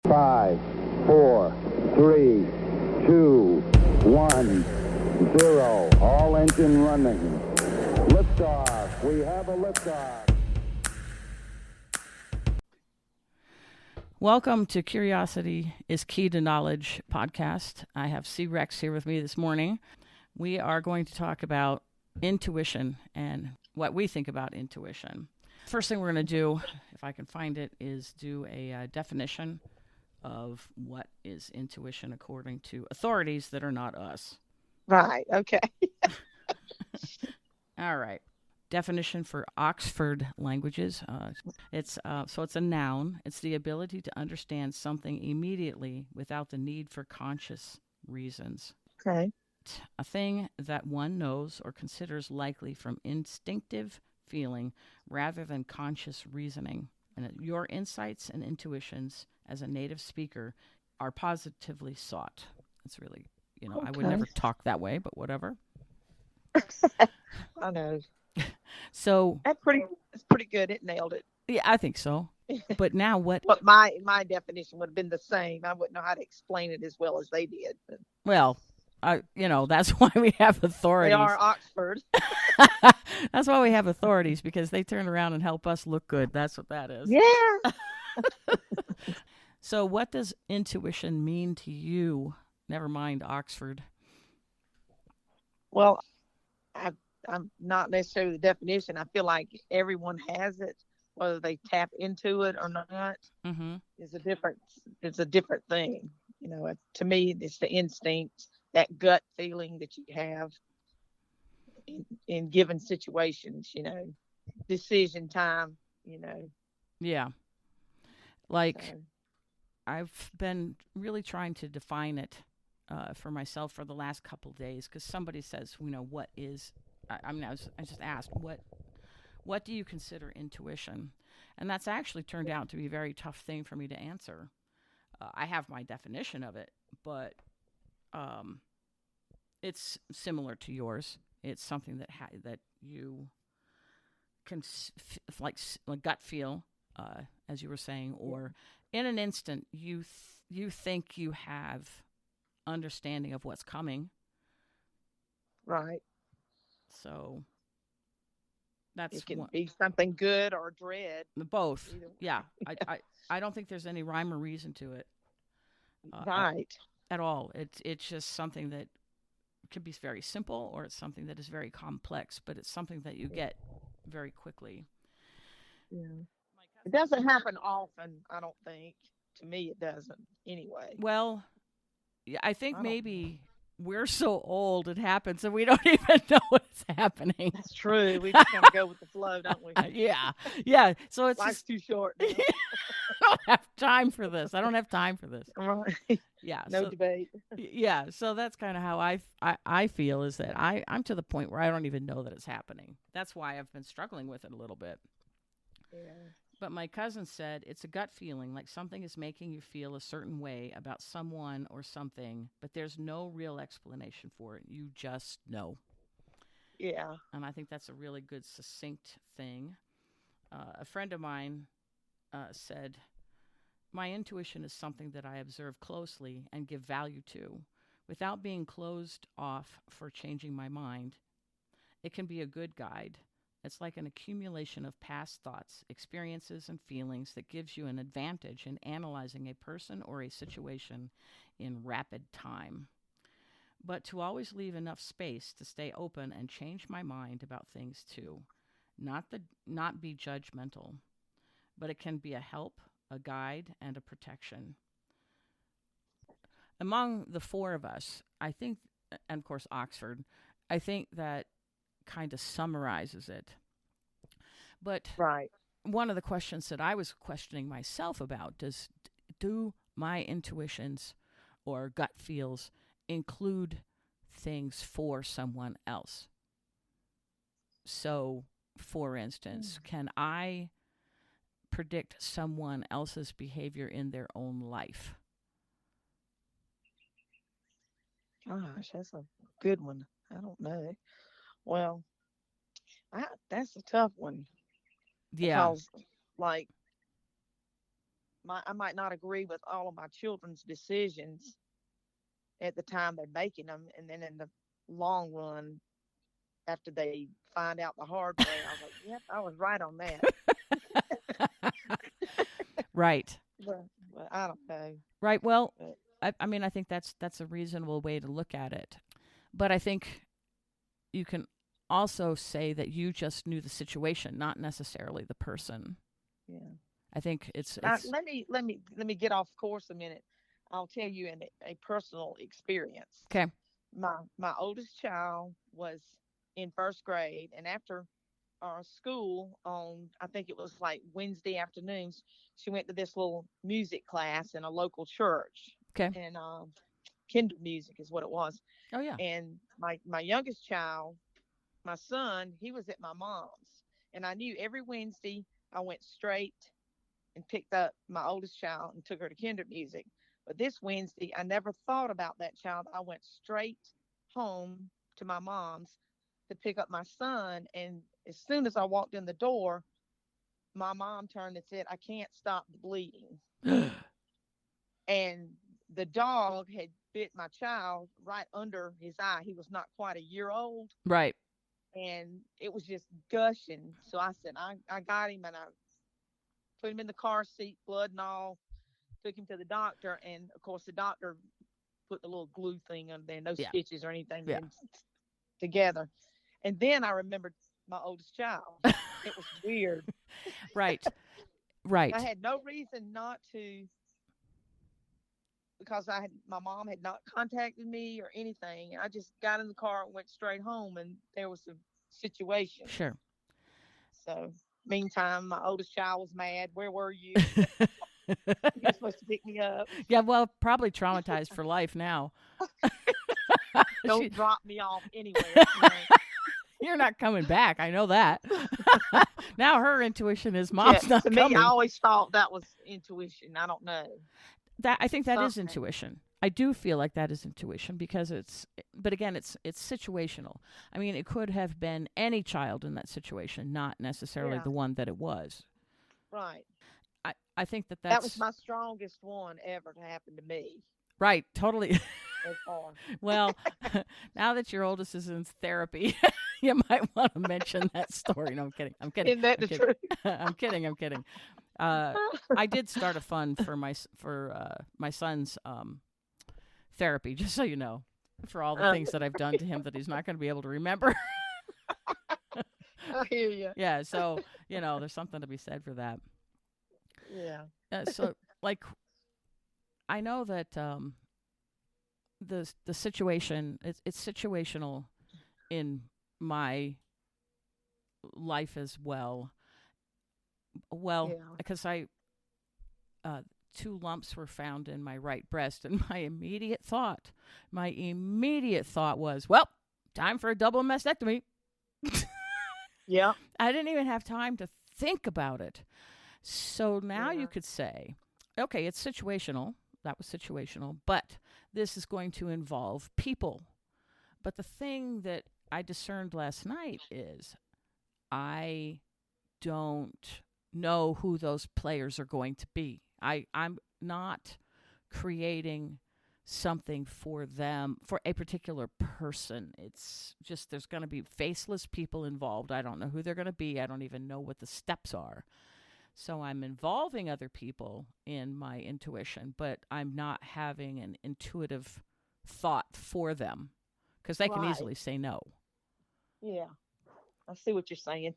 5, 4, 3, 2, 1, 0. All engine running. Liftoff. We have a liftoff. Welcome to Curiosity is Key to Knowledge podcast. I have CRex here with me this morning. We are going to talk about intuition and what we think about intuition. First thing we're going to do, if I can find it, is do a definition of what is intuition according to authorities that are not us. Right. Okay. All right. Definition for Oxford languages. It's a noun. It's the ability to understand something immediately without the need for conscious reasons. Okay. A thing that one knows or considers likely from instinctive feeling rather than conscious reasoning. And your insights and intuitions as a native speaker are positively sought. It's really, Okay. I would never talk that way, but whatever. I know. So It's pretty good. It nailed it. yeah, I think so. But now what? But my definition would have been the same. I wouldn't know how to explain it as well as they did. But Well, that's why we have they authorities. are Oxford. That's why we have authorities, because they turn around and help us look good. That's what that is. Yeah. So what does intuition mean to you? Never mind Oxford. Well, I'm not necessarily the definition. I feel like everyone has it, whether they tap into it or not. Mm-hmm. It's a different thing. To me, it's the instinct, that gut feeling that you have in given situations, decision time, Yeah. Like, so, I've been really trying to define it for myself for the last couple of days, because somebody says, what is, I just asked, what do you consider intuition? And that's actually turned out to be a very tough thing for me to answer. I have my definition of it, but it's similar to yours. It's something that you can like gut feel, as you were saying, or in an instant you think you have understanding of what's coming. right. So that's It can one, be something good or dread. both. Either way. Yeah, I don't think there's any rhyme or reason to it Right. at all. It's just something that could be very simple, or it's something that is very complex, but it's something that you get very quickly. Yeah. It doesn't happen often, I don't think. To me, it doesn't anyway. Well, yeah, I think I don't maybe we're so old it happens and we don't even know what's happening. That's true. We just kind of go with the flow, don't we? Yeah. So it's Life's just, too short now. I don't have time for this. I don't have time for this. Right. Yeah. No So debate. yeah. So that's kind of how I feel, is that I'm to the point where I don't even know that it's happening. That's why I've been struggling with it a little bit. Yeah. But my cousin said it's a gut feeling, like something is making you feel a certain way about someone or something, but there's no real explanation for it. You just know. Yeah. And I think that's a really good, succinct thing. A friend of mine said, my intuition is something that I observe closely and give value to, without being closed off for changing my mind. It can be a good guide. It's like an accumulation of past thoughts, experiences, and feelings that gives you an advantage in analyzing a person or a situation in rapid time. But to always leave enough space to stay open and change my mind about things too. Not be judgmental, but it can be a help, a guide, and a protection. Among the four of us, I think, and of course Oxford, I think that kind of summarizes it. But Right. one of the questions that I was questioning myself about, do my intuitions or gut feels include things for someone else? So, for instance, can I predict someone else's behavior in their own life? Gosh, that's a good one. I don't know. Well, that's a tough one Yeah. because, like, I might not agree with all of my children's decisions at the time they're making them, and then in the long run, after they find out the hard way, I was like, yep, I was right on that. Right. But I don't know. Right. Well, But I mean, I think that's a reasonable way to look at it. But I think you can also say that you just knew the situation, not necessarily the person. yeah. I think it's Let me get off course a minute. I'll tell you a personal experience. okay. My oldest child was in first grade, and after our school on, I think it was like Wednesday afternoons, she went to this little music class in a local church, Okay. and kindle music is what it was. Oh yeah. And my youngest child, my son, he was at my mom's, and I knew every Wednesday I went straight and picked up my oldest child and took her to kinder music. But this Wednesday, I never thought about that child. I went straight home to my mom's to pick up my son. And as soon as I walked in the door, my mom turned and said, I can't stop the bleeding. And the dog had bit my child right under his eye. He was not quite a year old. Right. And it was just gushing. So I said, I got him, and I put him in the car seat, blood and all, took him to the doctor. And of course, the doctor put the little glue thing on there, no Yeah. stitches or anything, Yeah. together. And then I remembered my oldest child. It was weird. Right. Right. I had no reason not to, because my mom had not contacted me or anything. I just got in the car and went straight home, and there was a situation. Sure. So meantime, my oldest child was mad. Where were you? You were supposed to pick me up. Yeah. Well, probably traumatized for life now. Don't drop me off anywhere. No. You're not coming back. I know that. Now her intuition is mom's not to coming. me, I always thought that was intuition. I don't know. I think that is Something. intuition. I do feel like that is intuition because but again, it's situational. I mean, it could have been any child in that situation, not necessarily Yeah. the one that it was. Right. I think that That was my strongest one ever to happen to me. right. Totally. So far. Well, now that your oldest is in therapy, you might want to mention that story. No, I'm kidding. I'm kidding. Isn't that I'm the kidding. truth? I'm kidding. I did start a fund for my son's therapy, just so you know, for all the things that I've done to him that he's not going to be able to remember. I hear you. Yeah, so there's something to be said for that. Yeah. So, like, I know that the situation it's situational in my life as well. Well, Yeah. because I 2 lumps were found in my right breast, and my immediate thought was, well, time for a double mastectomy. Yeah. I didn't even have time to think about it. So now Yeah. you could say, okay, it's situational. That was situational, but this is going to involve people. But the thing that I discerned last night is I don't know who those players are going to be. I'm not creating something for them, for a particular person. It's just there's going to be faceless people involved. I don't know who they're going to be. I don't even know what the steps are. So I'm involving other people in my intuition, but I'm not having an intuitive thought for them because they can Right. easily say no. Yeah. I see what you're saying.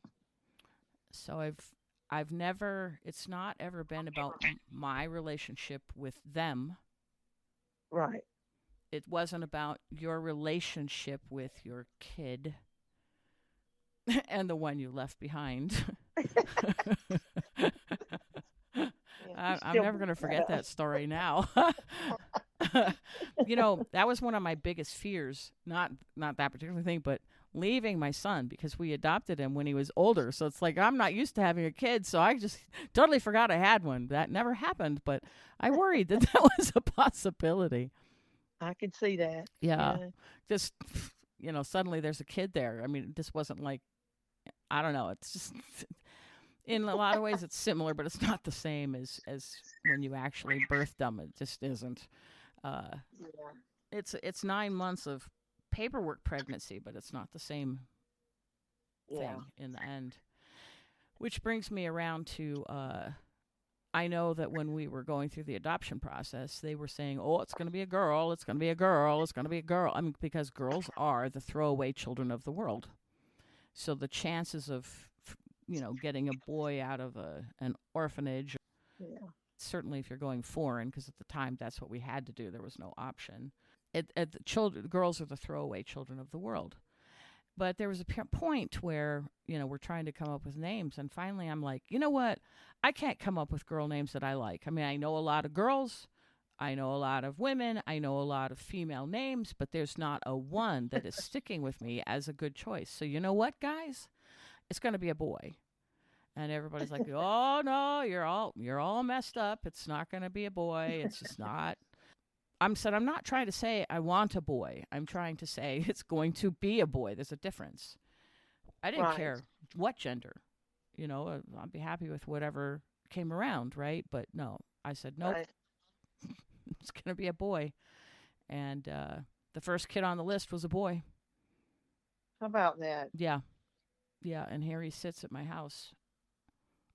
So it's not ever been about my relationship with them. Right. It wasn't about your relationship with your kid and the one you left behind. Yeah, I'm never going to forget that story now. That was one of my biggest fears. Not that particular thing, but leaving my son, because we adopted him when he was older. So it's like I'm not used to having a kid, so I just totally forgot I had one. That never happened, but I worried that was a possibility. I can see that. Yeah. Just, suddenly there's a kid there. I mean, this wasn't like, I don't know. It's just, In a lot of ways, it's similar, but it's not the same as when you actually birth them. It just isn't. Uh, Yeah. it's 9 months of paperwork pregnancy, but it's not the same Yeah. thing in the end. Which brings me around to I know that when we were going through the adoption process, they were saying, "Oh, it's going to be a girl. It's going to be a girl. It's going to be a girl." I mean, because girls are the throwaway children of the world. So the chances of, getting a boy out of an orphanage, Yeah. certainly if you're going foreign, because at the time that's what we had to do. There was no option. Girls are the throwaway children of the world. But there was a point where, we're trying to come up with names. And finally, I'm like, you know what? I can't come up with girl names that I like. I mean, I know a lot of girls. I know a lot of women. I know a lot of female names. But there's not a one that is sticking with me as a good choice. So you know what, guys? It's going to be a boy. And everybody's like, oh, no, you're all messed up. It's not going to be a boy. It's just not. I'm not trying to say I want a boy. I'm trying to say it's going to be a boy. There's a difference. I didn't Right. care what gender. I'd be happy with whatever came around, right? But no, I said, nope, Right. it's going to be a boy. And the first kid on the list was a boy. How about that? Yeah. Yeah. And here he sits at my house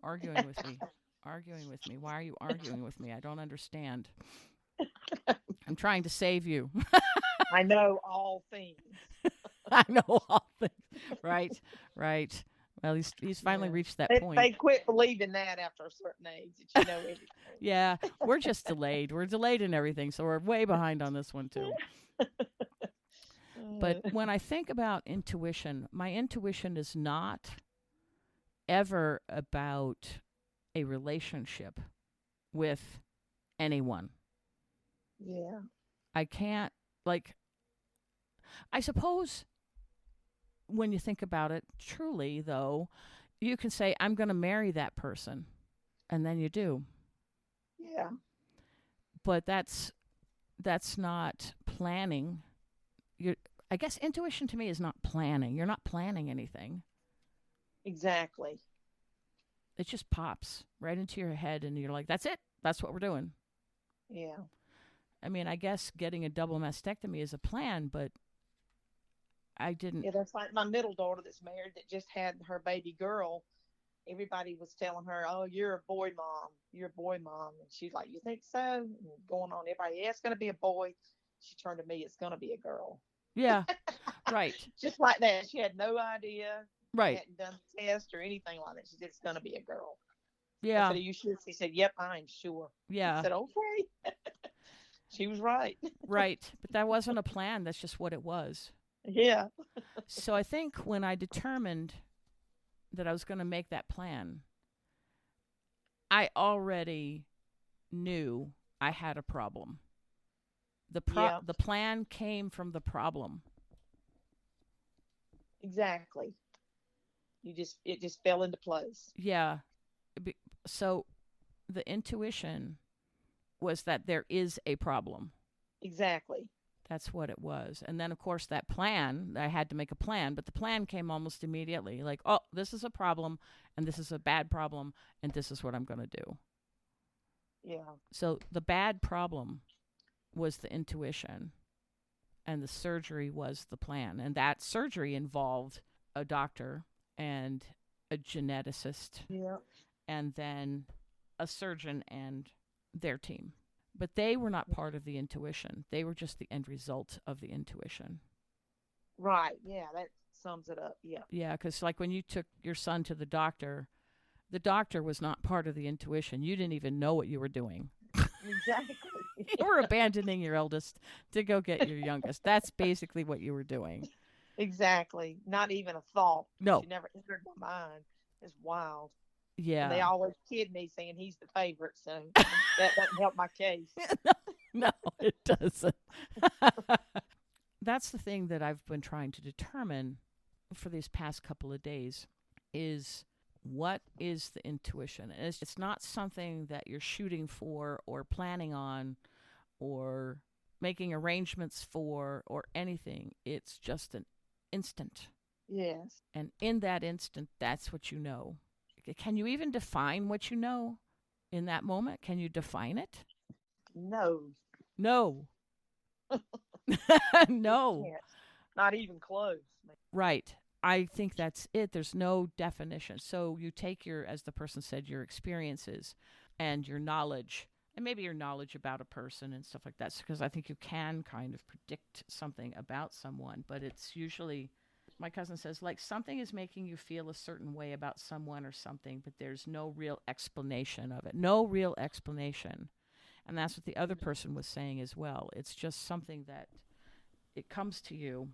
arguing with me. Arguing with me. Why are you arguing with me? I don't understand. I'm trying to save you. I know all things. I know all things. Right, right. Well, he's finally Yeah. reached that They point. quit believing that after a certain age that you know everything. Yeah, we're just delayed. We're delayed in everything, so we're way behind on this one too. But when I think about intuition, my intuition is not ever about a relationship with anyone. Yeah. I can't, I suppose when you think about it truly, though, you can say, I'm going to marry that person. And then you do. Yeah. But that's not planning. I guess intuition to me is not planning. You're not planning anything. Exactly. It just pops right into your head and you're like, that's it. That's what we're doing. Yeah. I mean, I guess getting a double mastectomy is a plan, but I didn't. Yeah, that's like my middle daughter that's married that just had her baby girl. Everybody was telling her, "Oh, you're a boy mom. You're a boy mom." And she's like, "You think so?" And going on, everybody, "Yeah, it's going to be a boy." She turned to me, "It's going to be a girl." Yeah, right, Just like that. She had no idea. right. Hadn't done the test or anything like that. She said, "It's going to be a girl." I Yeah, said, "Are you sure?" She said, "Yep, I'm sure." I yeah, said, "Okay." She was right. right. But that wasn't a plan. That's just what it was. Yeah. So I think when I determined that I was going to make that plan, I already knew I had a problem. Yeah. The plan came from the problem. Exactly. It just fell into place. Yeah. So the intuition was that there is a problem. Exactly. That's what it was. And then, of course, that plan, I had to make a plan, but the plan came almost immediately. Like, oh, this is a problem, and this is a bad problem, and this is what I'm going to do. Yeah. So the bad problem was the intuition, and the surgery was the plan. And that surgery involved a doctor and a geneticist, Yeah. and then a surgeon and their team. But they were not part of the intuition. They were just the end result of the intuition. Right. Yeah, that sums it up. Yeah. Yeah, because like when you took your son to the doctor was not part of the intuition. You didn't even know what you were doing. Exactly. You were abandoning your eldest to go get your youngest. That's basically what you were doing. Exactly. Not even a thought. No. She never entered my mind. It's wild. Yeah. And they always kid me saying he's the favorite, so that doesn't help my case. No, it doesn't. That's the thing that I've been trying to determine for these past couple of days is what is the intuition? And it's not something that you're shooting for or planning on or making arrangements for or anything. It's just an instant. Yes. And in that instant, that's what you know. can you even define what you know in that moment? Can you define it? No, No. No. can't. Not even close. Right. I think that's it. There's no definition. So you take your, as the person said, your experiences and your knowledge, and maybe your knowledge about a person and stuff like that, because I think you can kind of predict something about someone, but it's usually, my cousin says, like something is making you feel a certain way about someone or something, but there's no real explanation of it. No real explanation. And that's what the other person was saying as well. It's just something that it comes to you,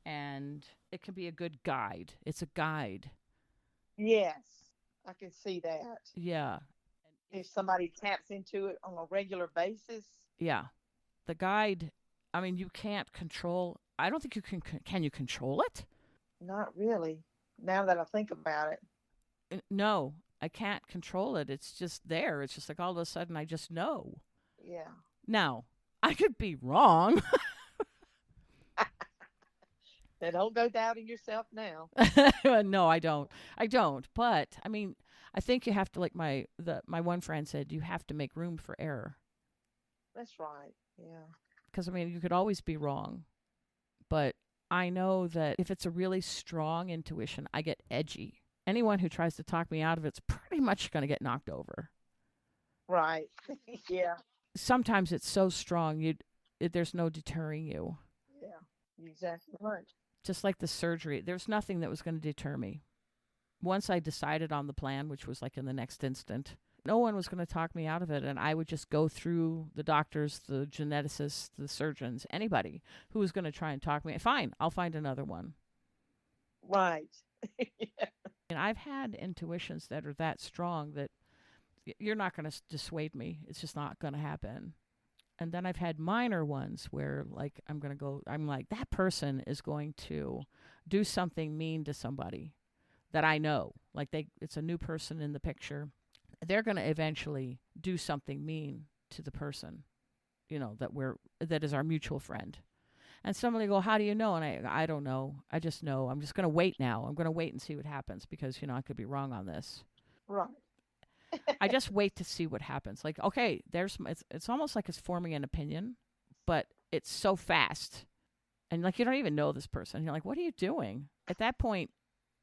and it can be a good guide. It's a guide. Yes, I can see that. Yeah. If somebody taps into it on a regular basis, Yeah. The guide, I mean, you can't control, I don't think you can you control it? not really. Now that I think about it, No, I can't control it. It's just there. It's just like all of a sudden I just know. yeah. Now, I could be wrong. Then don't go doubting yourself now. No, I don't. I don't. But I mean, I think you have to, like my one friend said, you have to make room for error. That's right. Yeah. Because I mean, you could always be wrong. But I know that if it's a really strong intuition, I get edgy. Anyone who tries to talk me out of it's pretty much going to get knocked over. Right. Yeah. Sometimes it's so strong, there's no deterring you. Yeah. You're exactly right. Just like the surgery, there's nothing that was going to deter me. Once I decided on the plan, which was like in the next instant, no one was going to talk me out of it. And I would just go through the doctors, the geneticists, the surgeons, anybody who was going to try and talk me. Fine, I'll find another one. Right. Yeah. And I've had intuitions that are that strong that you're not going to dissuade me. It's just not going to happen. And then I've had minor ones where, like, I'm like, that person is going to do something mean to somebody that I know. Like, it's a new person in the picture. They're going to eventually do something mean to the person, that is our mutual friend. And somebody go, how do you know? And I don't know. I just know. I'm just going to wait now. I'm going to wait and see what happens because, I could be wrong on this. Right. I just wait to see what happens. Like, okay, it's almost like it's forming an opinion, but it's so fast. And like, you don't even know this person. You're like, what are you doing? At that point,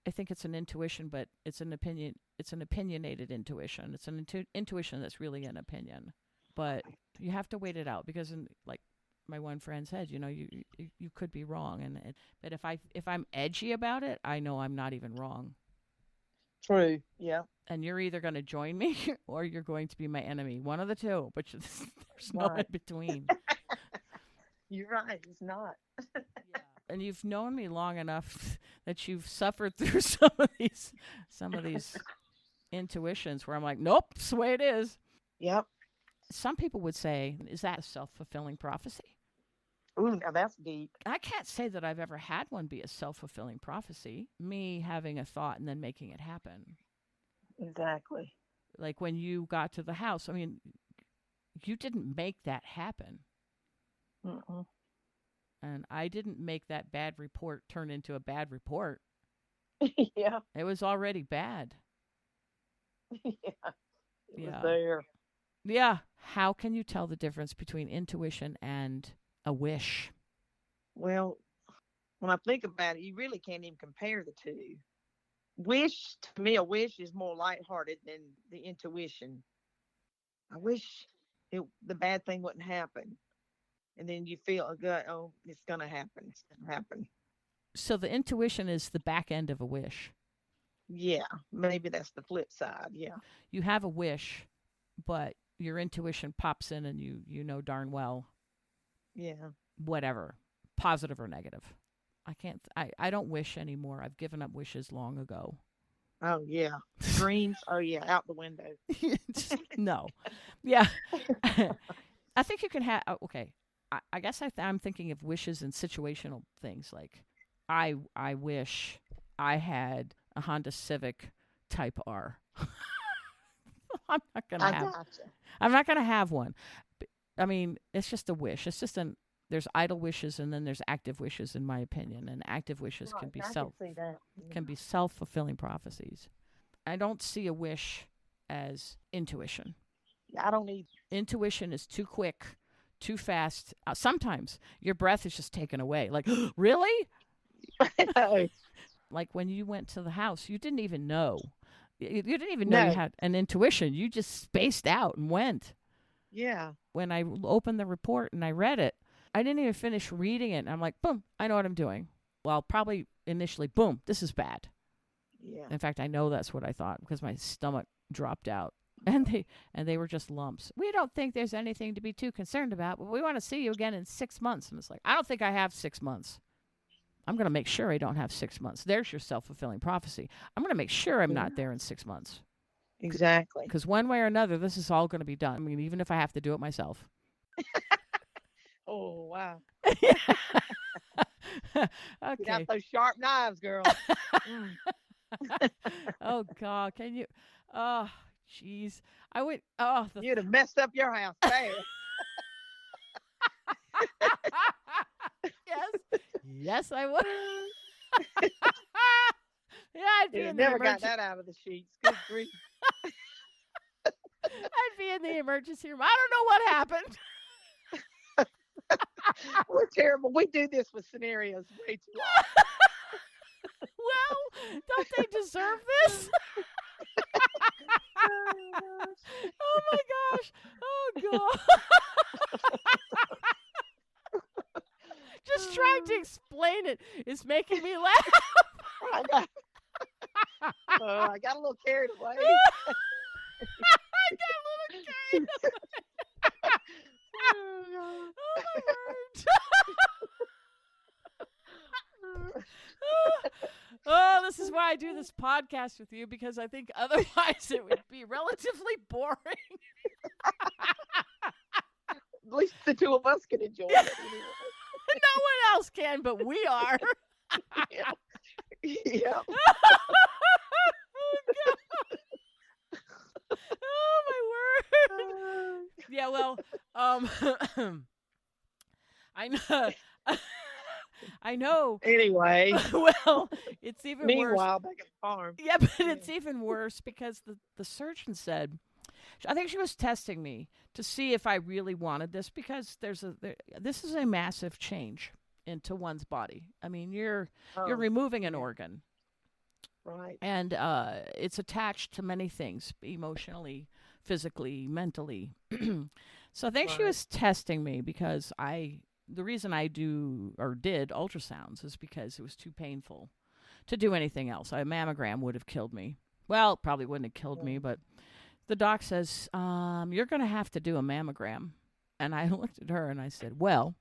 I think it's an intuition, but it's an opinion. It's an opinionated intuition. It's an intuition that's really an opinion. But you have to wait it out because, like my one friend said, you could be wrong. But if I'm edgy about it, I know I'm not even wrong. True. Yeah. And you're either going to join me or you're going to be my enemy. One of the two, but there's no in Right. between. You're right. It's not. Yeah. And you've known me long enough that you've suffered through some of these intuitions where I'm like, nope, that's the way it is. Yep. Some people would say, is that a self-fulfilling prophecy? Ooh, now that's deep. I can't say that I've ever had one be a self-fulfilling prophecy, me having a thought and then making it happen. Exactly. Like when you got to the house, I mean, you didn't make that happen. Mm-mm. And I didn't make that bad report turn into a bad report. Yeah. It was already bad. Yeah. It was Yeah. there. Yeah. How can you tell the difference between intuition and a wish? Well, when I think about it, you really can't even compare the two. Wish, to me, a wish is more lighthearted than the intuition. I wish the bad thing wouldn't happen. And then you feel a gut, oh, it's going to happen. It's going to happen. So the intuition is the back end of a wish. Yeah. Maybe that's the flip side. Yeah. You have a wish, but your intuition pops in and you know darn well, Yeah. whatever, positive or negative. I don't wish anymore. I've given up wishes long ago. Oh, yeah. Dreams, oh, yeah, out the window. No. Yeah. I think you can have, okay. I guess I'm thinking of wishes and situational things. Like, I wish I had a Honda Civic Type R. I'm not gonna I have. gotcha. I'm not gonna have one. I mean, it's just a wish. It's just there's idle wishes and then there's active wishes, in my opinion. And active wishes Right, can be I can see that. Yeah. self-fulfilling prophecies. I don't see a wish as intuition. I don't need. Intuition is too quick, too fast. Sometimes your breath is just taken away. Like, really? No. Like when you went to the house, you didn't even know. You didn't even know you No. had an intuition. You just spaced out and went. Yeah. When I opened the report and I read it, I didn't even finish reading it. And I'm like, boom, I know what I'm doing. Well, probably initially, boom, this is bad. Yeah. In fact, I know that's what I thought because my stomach dropped out. And they were just lumps. We don't think there's anything to be too concerned about, but we want to see you again in 6 months. And it's like, I don't think I have 6 months. I'm going to make sure I don't have 6 months. There's your self-fulfilling prophecy. I'm going to make sure I'm not there in 6 months. Exactly. Because one way or another, this is all going to be done. I mean, even if I have to do it myself. Oh, wow. Okay. Get out those sharp knives, girl. Oh, God. Can you? Oh, jeez. I would. Oh, You'd have messed up your house bad. Yes. Yes, I would. Yeah, I'd be in the never got that out of the sheets. Good grief. I'd be in the emergency room. I don't know what happened. We're terrible. We do this with scenarios way too long. Well, don't they deserve this? Oh my gosh. Oh God. Just trying to explain it is making me laugh. I got a little carried away. I got a little carried away. Oh my word. Oh, this is why I do this podcast with you, because I think otherwise it would be relatively boring. At least the two of us can enjoy it. No one else can, but we are. Yeah. Yeah. Oh, God. Oh, my word. Yeah, well, I know. I know. Anyway. Well, it's even worse. Meanwhile, back at the farm. Yeah, but it's even worse because the surgeon said, I think she was testing me to see if I really wanted this, because this is a massive change into one's body. I mean, you're removing an organ. Right. And it's attached to many things, emotionally, physically, mentally. So I think she was testing me because the reason I did ultrasounds is because it was too painful to do anything else. A mammogram would have killed me. Well, probably wouldn't have killed me, but the doc says, you're going to have to do a mammogram. And I looked at her and I said, well,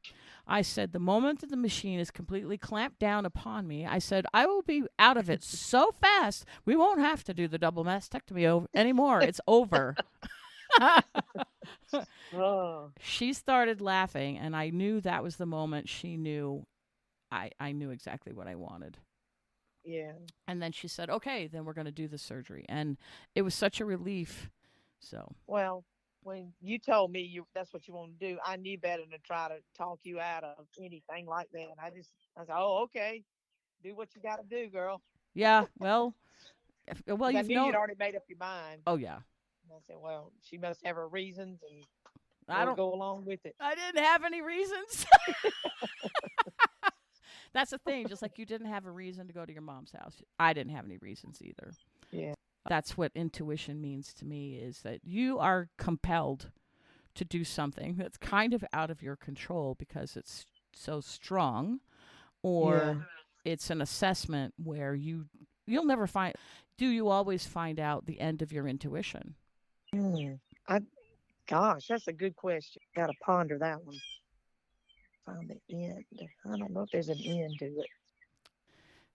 the moment that the machine is completely clamped down upon me, I said, I will be out of it so fast, we won't have to do the double mastectomy anymore. It's over. She started laughing, and I knew that was the moment she knew I knew exactly what I wanted. Yeah. And then she said, okay, then we're going to do the surgery. And it was such a relief. So. Well, when you told me that's what you want to do, I knew better than to try to talk you out of anything like that. I said, oh, okay, do what you got to do, girl. Yeah, well, you've you'd already made up your mind. Oh, yeah. And I said, well, she must have her reasons, and I don't go along with it. I didn't have any reasons. That's the thing. Just like you didn't have a reason to go to your mom's house, I didn't have any reasons either. Yeah. That's what intuition means to me, is that you are compelled to do something that's kind of out of your control because it's so strong, or it's an assessment where you'll never find. Do you always find out the end of your intuition? Gosh, that's a good question. Got to ponder that one. Find the end. I don't know if there's an end to it.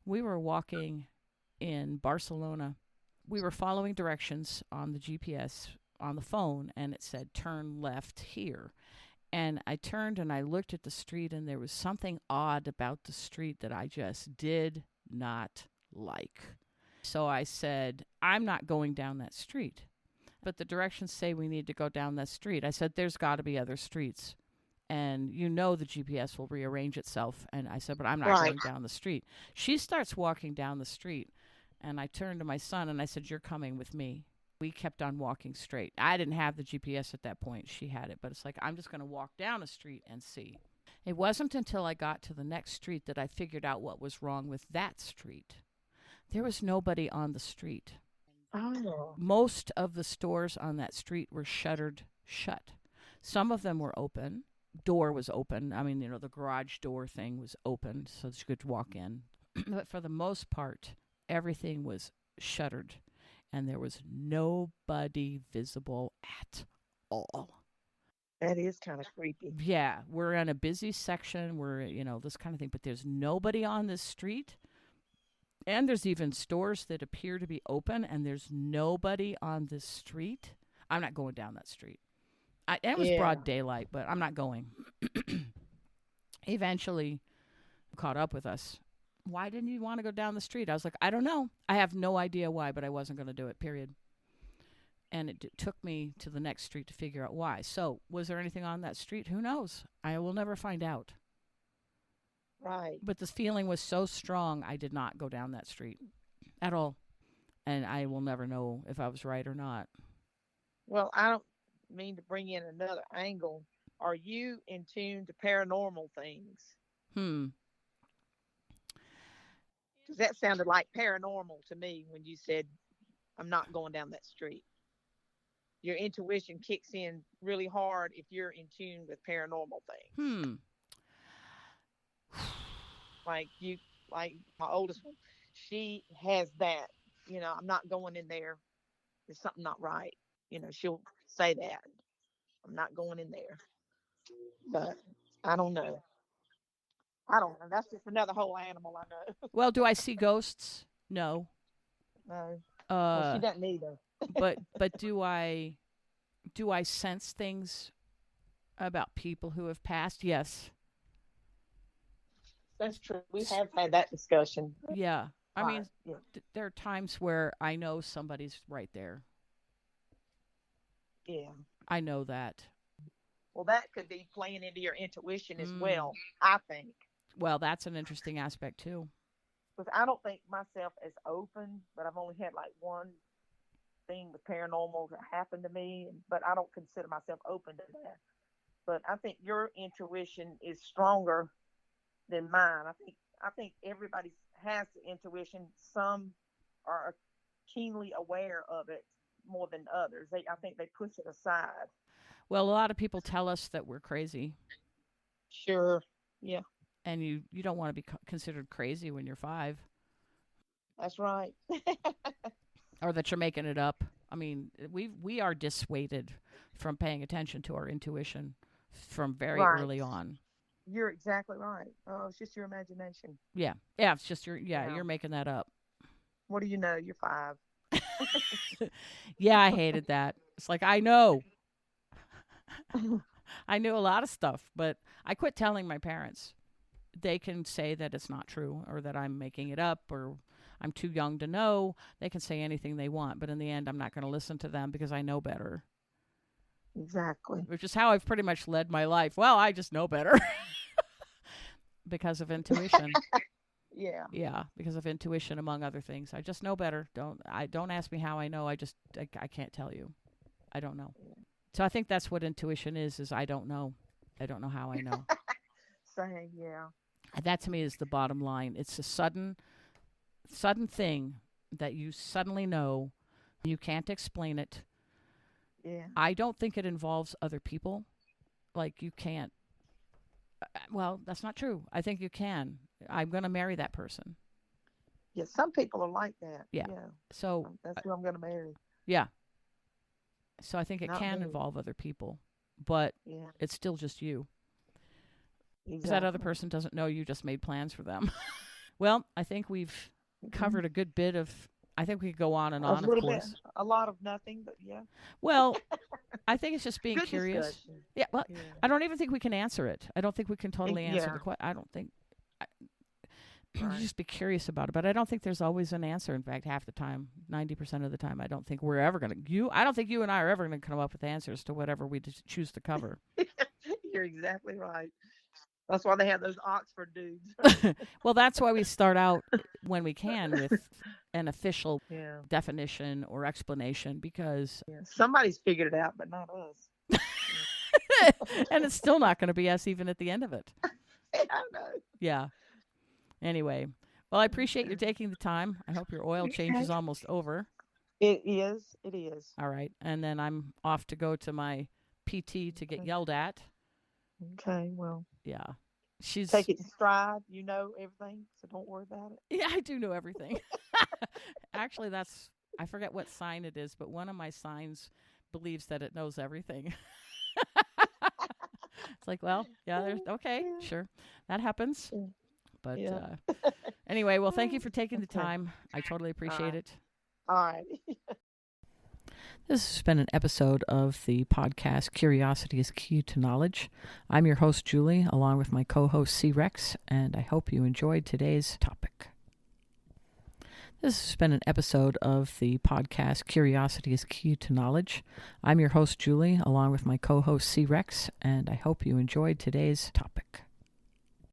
We were walking in Barcelona. We were following directions on the GPS on the phone, and it said, turn left here. And I turned and I looked at the street, and there was something odd about the street that I just did not like. So I said, I'm not going down that street. But the directions say we need to go down that street. I said, there's got to be other streets. And the GPS will rearrange itself. And I said, but I'm not going down the street. She starts walking down the street. And I turned to my son and I said, "You're coming with me." We kept on walking straight. I didn't have the GPS at that point. She had it. But it's like, I'm just going to walk down a street and see. It wasn't until I got to the next street that I figured out what was wrong with that street. There was nobody on the street. Oh. Most of the stores on that street were shuttered shut. Some of them were open. Door was open. I mean, the garage door thing was open so that you could walk in. But for the most part, everything was shuttered and there was nobody visible at all. That is kind of creepy. Yeah, we're in a busy section. We're, this kind of thing, but there's nobody on this street. And there's even stores that appear to be open, and there's nobody on this street. I'm not going down that street. It was broad daylight, but I'm not going. Eventually, caught up with us. Why didn't you want to go down the street? I was like, I don't know. I have no idea why, but I wasn't going to do it, period. And it took me to the next street to figure out why. So, was there anything on that street? Who knows? I will never find out. Right. But the feeling was so strong, I did not go down that street at all. And I will never know if I was right or not. Well, I don't mean to bring in another angle. Are you in tune to paranormal things? Because that sounded like paranormal to me when you said, I'm not going down that street. Your intuition kicks in really hard if you're in tune with paranormal things. Like my oldest one, she has that, I'm not going in there. There's something not right. She'll say that. I'm not going in there. But I don't know. That's just another whole animal I know. Well, do I see ghosts? No. No. Well, she doesn't either. but do I sense things about people who have passed? Yes. That's true. We have had that discussion. Yeah. I mean, there are times where I know somebody's right there. Yeah. I know that. Well, that could be playing into your intuition as well, I think. Well, that's an interesting aspect, too. Because I don't think myself as open, but I've only had like one thing with paranormal that happened to me, but I don't consider myself open to that. But I think your intuition is stronger than mine. I think everybody has the intuition. Some are keenly aware of it more than others. I think they push it aside. Well, a lot of people tell us that we're crazy. Sure. Yeah. And you don't want to be considered crazy when you're 5. That's right. Or that you're making it up. I mean, we are dissuaded from paying attention to our intuition from very early on. You're exactly right. Oh, it's just your imagination. Yeah. Yeah, it's just you're making that up. What do you know? You're 5. Yeah, I hated that. It's like, I know. I knew a lot of stuff, but I quit telling my parents. They can say that it's not true or that I'm making it up or I'm too young to know. They can say anything they want, but in the end, I'm not going to listen to them because I know better. Exactly. Which is how I've pretty much led my life. Well, I just know better. Because of intuition. Yeah. Yeah, because of intuition, among other things. I just know better. Don't ask me how I know. I can't tell you. I don't know. So I think that's what intuition is I don't know. I don't know how I know. Same, yeah. That to me is the bottom line. It's a sudden thing that you suddenly know. You can't explain it. Yeah. I don't think it involves other people. Like you can't. Well, that's not true. I think you can. I'm going to marry that person. Yeah, some people are like that. Yeah. So that's who I'm going to marry. Yeah. So I think it Not can me. involve other people, but it's still just you. Exactly. Because that other person doesn't know you just made plans for them. Well, I think we've covered a good bit of. I think we could go on and on, of course. A lot of nothing, but yeah. Well, I think it's just being Good curious. discussion. Yeah, well, I don't even think we can answer it. I don't think we can totally answer the question. I don't think. You just be curious about it, but I don't think there's always an answer. In fact, half the time, 90% of the time, I don't think we're ever going to. I don't think you and I are ever going to come up with answers to whatever we choose to cover. You're exactly right. That's why they have those Oxford dudes. Well, that's why we start out when we can with an official Yeah. definition or explanation because Yeah. Somebody's figured it out, but not us. and it's still not going to be us even at the end of it. I know. Yeah. Anyway, well, I appreciate you taking the time. I hope your oil change is almost over. It is. It is. All right. And then I'm off to go to my PT to get yelled at. Okay. Well, Yeah. She's take it in stride. You know everything, so don't worry about it. Yeah, I do know everything. Actually, I forget what sign it is, but one of my signs believes that it knows everything. It's like, well, yeah, there's okay, sure. That happens. But Yeah. anyway, well, thank you for taking the Okay. time. I totally appreciate it. All right. This has been an episode of the podcast Curiosity is Key to Knowledge. I'm your host, Julie, along with my co-host, CRex, and I hope you enjoyed today's topic. This has been an episode of the podcast Curiosity is Key to Knowledge. I'm your host, Julie, along with my co-host, CRex, and I hope you enjoyed today's topic.